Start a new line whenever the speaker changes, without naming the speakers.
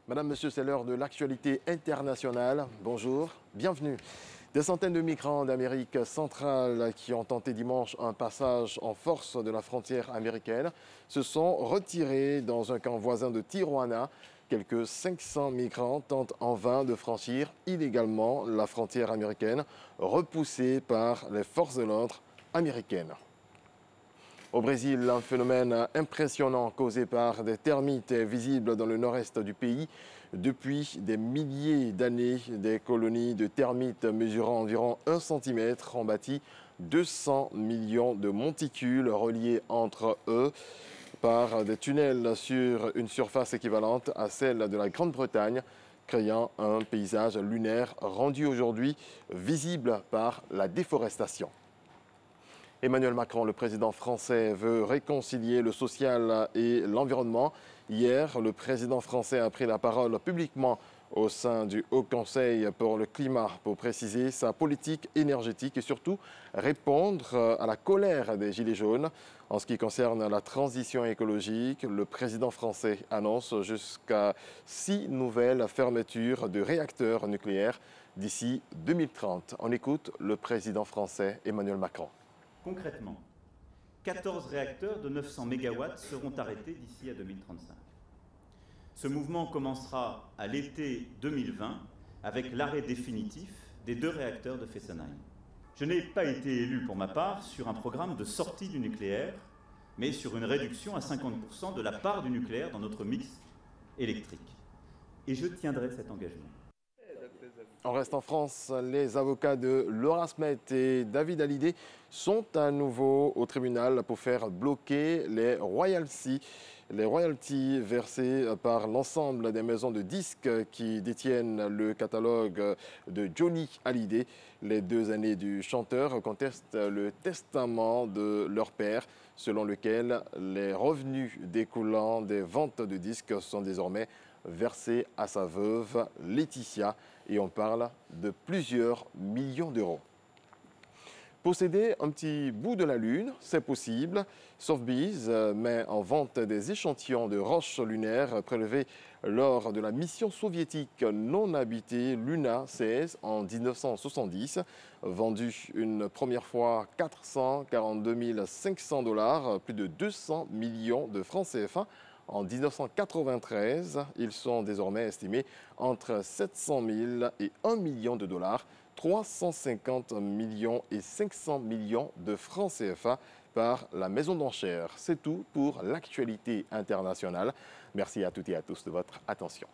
Madame, Monsieur, c'est l'heure de l'actualité internationale. Bonjour, bienvenue. Des centaines de migrants d'Amérique centrale qui ont tenté dimanche un passage en force de la frontière américaine se sont retirés dans un camp voisin de Tijuana. Quelques 500 migrants tentent en vain de franchir illégalement la frontière américaine, repoussés par les forces de l'ordre américaines. Au Brésil, un phénomène impressionnant causé par des termites est visible dans le nord-est du pays. Depuis des milliers d'années, des colonies de termites mesurant environ 1 cm ont bâti 200 millions de monticules reliés entre eux par des tunnels sur une surface équivalente à celle de la Grande-Bretagne, créant un paysage lunaire rendu aujourd'hui visible par la déforestation. Emmanuel Macron, le président français, veut réconcilier le social et l'environnement. Hier, le président français a pris la parole publiquement au sein du Haut Conseil pour le climat pour préciser sa politique énergétique et surtout répondre à la colère des Gilets jaunes. En ce qui concerne la transition écologique, le président français annonce jusqu'à 6 nouvelles fermetures de réacteurs nucléaires d'ici 2030. On écoute le président français Emmanuel Macron.
Concrètement, 14 réacteurs de 900 MW seront arrêtés d'ici à 2035. Ce mouvement commencera à l'été 2020 avec l'arrêt définitif des 2 réacteurs de Fessenheim. Je n'ai pas été élu pour ma part sur un programme de sortie du nucléaire, mais sur une réduction à 50% de la part du nucléaire dans notre mix électrique. Et je tiendrai cet engagement.
On reste en France, les avocats de Laura Smet et David Hallyday sont à nouveau au tribunal pour faire bloquer les royalties versées par l'ensemble des maisons de disques qui détiennent le catalogue de Johnny Hallyday. Les 2 aînés du chanteur contestent le testament de leur père, selon lequel les revenus découlant des ventes de disques sont désormais versés à sa veuve Laetitia, et on parle de plusieurs millions d'euros. Posséder un petit bout de la Lune, c'est possible. Sotheby's met en vente des échantillons de roches lunaires prélevées lors de la mission soviétique non habitée Luna 16 en 1970. Vendu une première fois 442 500 $, plus de 200 millions de francs CFA. En 1993, ils sont désormais estimés entre 700 000 et 1 million de $, 350 millions et 500 millions de francs CFA par la maison d'enchères. C'est tout pour l'actualité internationale. Merci à toutes et à tous de votre attention.